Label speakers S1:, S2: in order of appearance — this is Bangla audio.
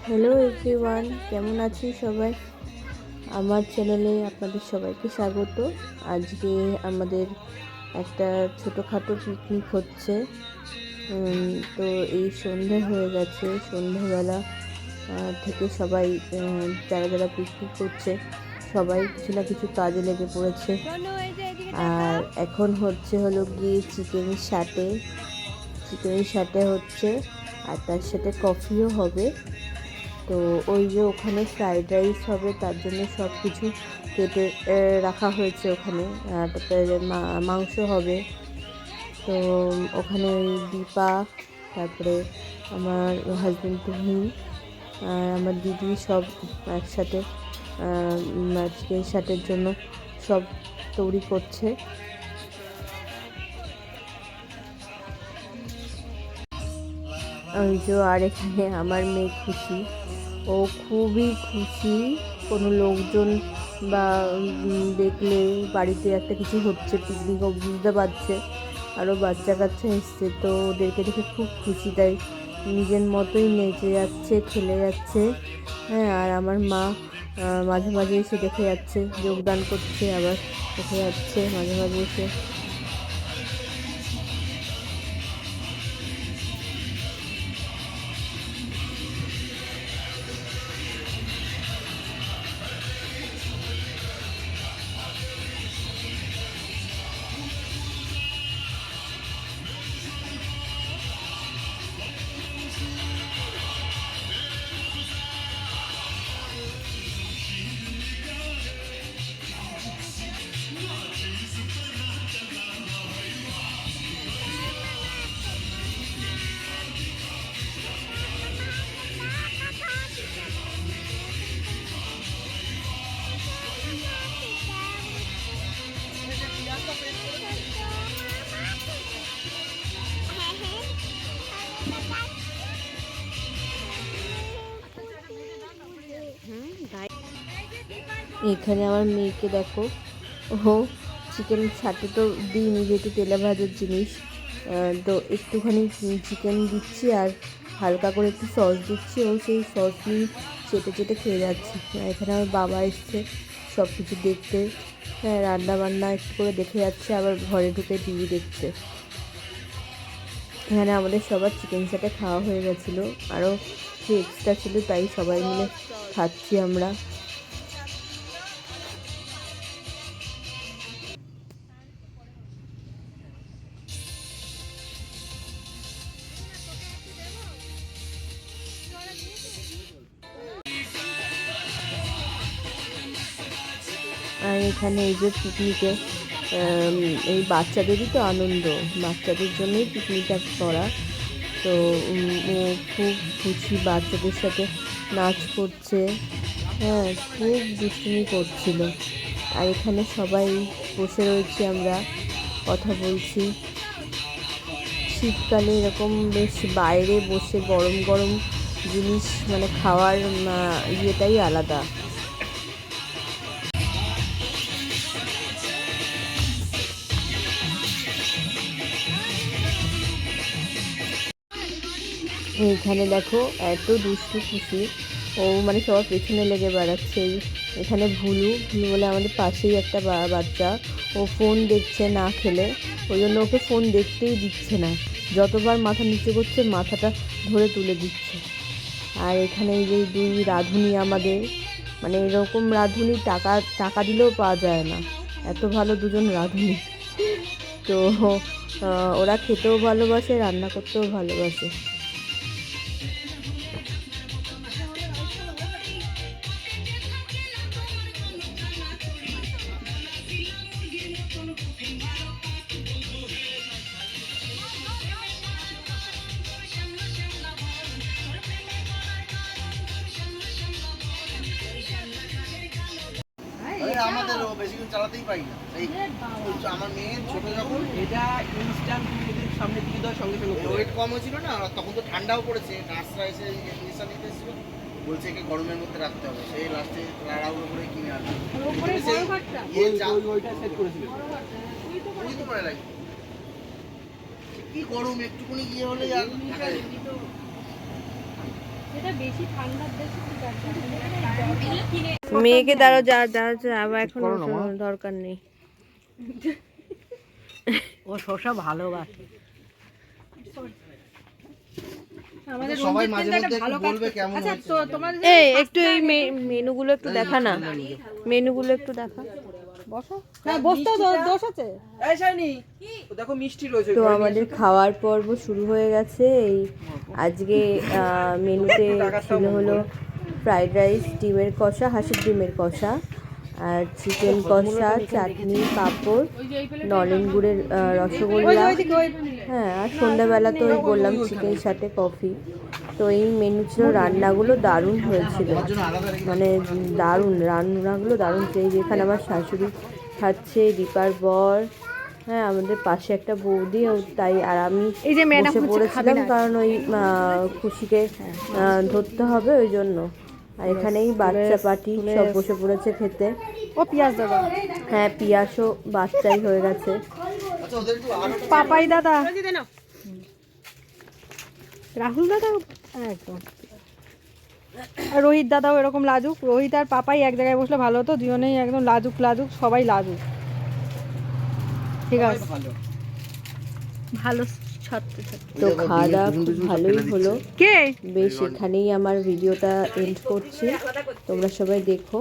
S1: হ্যালো এভরিওয়ান, কেমন আছেন সবাই? আমার চ্যানেলে আপনাদের সবাইকে স্বাগত। আজকে আমাদের একটা ছোটোখাটো পিকনিক হচ্ছে। তো এই সন্ধে হয়ে গেছে। সন্ধেবেলা থেকে সবাই যারা যারা পিকনিক করছে সবাই কিছু না কিছু কাজে লেগে পড়েছে। আর এখন হলো গিয়ে চিকেন সাটে হচ্ছে, আর তার সাথে কফিও হবে। তো ওই যে ওখানে ফ্রাইড রাইস হবে, তার জন্য সব কিছু কেটে রাখা হয়েছে ওখানে। তারপরে মাংস হবে। তো ওখানে ওই দীপা, তারপরে আমার হাজব্যান্ড তুহিন আর আমার দিদি সব একসাথে চিকেন শাটের জন্য সব তৈরি করছে। ওই যে, আর এখানে আমার মেয়ে খুশি, ও খুবই খুশি। কোনো লোকজন বা দেখলে বাড়িতে একটা কিছু হচ্ছে, পিকনিক, ও বুঝতে পারছে। আরও বাচ্চা কাচ্চা এসছে, তো ওদেরকে দেখে খুব খুশি, তাই নিজের মতোই নেচে যাচ্ছে, খেলে যাচ্ছে। হ্যাঁ, আর আমার মা মাঝে মাঝে এসে দেখে যাচ্ছে, যোগদান করছে, আবার দেখে যাচ্ছে মাঝে মাঝে এসে। এখানে আমার মেয়েকে দেখো, ও চিকেন সাথে তো দিইনি যেহেতু তেলে ভাজার জিনিস, তো একটুখানি চিকেন দিচ্ছি আর হালকা করে একটু সস দিচ্ছি, ও সেই সস নিয়ে চেটে চেটে খেয়ে যাচ্ছে। এখানে আমার বাবা এসছে সব কিছু দেখতে। হ্যাঁ, রান্না বান্না একটু করে দেখে যাচ্ছে, আবার ঘরে ঢুকে টিভি দেখছে। এখানে আমাদের সবার চিকেন সাথে খাওয়া হয়ে গেছিলো, আরও কিছু এক্সট্রা ছিল, তাই সবাই মিলে খাচ্ছি আমরা। আর এখানে এই যে পিকনিকে এই বাচ্চাদেরই তো আনন্দ, বাচ্চাদের জন্যই পিকনিকটা করা। তো ও খুব খুশি, বাচ্চাদের সাথে নাচ করছে। হ্যাঁ, খুব দুষ্টুমি করছিল। আর এখানে সবাই বসে রয়েছি, আমরা কথা বলছি। শীতকালে এরকম বেশ বাইরে বসে গরম গরম জিনিস মানে খাওয়ার ইয়েটাই আলাদা। এইখানে দেখো এত দুষ্টু খুশি, ও মানে সবার পেছনে লেগে বেড়াচ্ছে। এখানে ভুলু ভুলু বলে আমাদের পাশেই একটা বাচ্চা, ও ফোন দেখছে না খেলে, ওই জন্য ওকে ফোন দেখতেই দিচ্ছে না। যতবার মাথা নিচু করছে মাথাটা ধরে তুলে দিচ্ছে। আর এখানে এই যে দুই রাঁধুনি আমাদের, মানে এরকম রাঁধুনি টাকা টাকা দিলেও পাওয়া যায় না, এত ভালো দুজন রাঁধুনি। তো ওরা খেতেও ভালোবাসে, রান্না করতেও ভালোবাসে।
S2: আমাদেরও বেশিক্ষণ চালাতেই পারি না। এই আমার মেয়ের ছোট যখন
S3: এটা ইনস্ট্যান্ট সামনে দিকে দেওয়ার সঙ্গে সঙ্গে
S2: ওয়েট কম হয়েছিল না, তখন তো ঠান্ডাও পড়েছে, নার্সরা এসে ইঞ্জেকশন নিতে এসেছিল, বলছে একে গরমের মধ্যে রাখতে হবে, সেই লাস্টে তাড়াহুড়ো করে কিনে আনলো।
S3: ওইটা সেট করেছিল,
S2: ওই তো পরে লাগে কি গরম, একটুকুনি গিয়ে হলে আর
S1: মেয়েকে দাঁড়াও, যা যা যা, আবার এখন দরকার নেই।
S4: ও শসা ভালোবাসে।
S2: সবাই মাঝে মধ্যে একটু বলবে কেমন হয়েছে।
S1: এই একটু এই মেনুগুলো একটু দেখা না, মেনুগুলো একটু দেখা।
S3: এই শাইনি, ও দেখো মিষ্টি রয়েছে।
S1: তো আমাদের খাওয়ার পর্ব শুরু হয়ে গেছে। এই আজকে মেনুতে ছিল হলো ফ্রাইড রাইস, ডিমের কষা, হাঁসের ডিমের কষা, আর চিকেন কষা, চাটনি, পাঁপড়, নলেন গুড়ের রসগোল্লা, হ্যাঁ, আর সন্ধ্যাবেলা তো ওই বললাম চিকেনের সাথে কফি। তো এই মেনু ছিল। রান্নাগুলো দারুণ হয়েছিল, মানে দারুণ, রান্নাগুলো দারুণ ছিল। এই যেখানে আমার শাশুড়ি খাচ্ছে, দীপার বর, হ্যাঁ, আমাদের পাশে একটা বৌদি, তাই আর আমি বসে পড়েছিলাম, কারণ ওই খুশিকে ধরতে হবে ওই জন্য। আর এখানেই বাচ্চা পার্টি সব বসে পড়েছে খেতে।
S4: ও পিয়াজ দাদা,
S1: হ্যাঁ, পিয়াসও বাচ্চাই হয়ে গেছে।
S2: আচ্ছা ওদের একটু আরো
S4: পাপাই দাদা, রাহুল দাদা একদম, আর রোহিত দাদাও এরকম লাজুক। রোহিত আর পাপাই এক জায়গায় বসলে ভালো হতো, দুজনেই একদম লাজুক লাজুক, সবাই লাজুক। ঠিক আছে,
S2: ভালো।
S4: ভালো ছাড়তে
S1: তো খাওয়া দাওয়া খুব ভালোই হলো।
S4: কে
S1: বেশ, এখানেই আমার ভিডিওটা এন্ড করছি। তোমরা সবাই দেখো।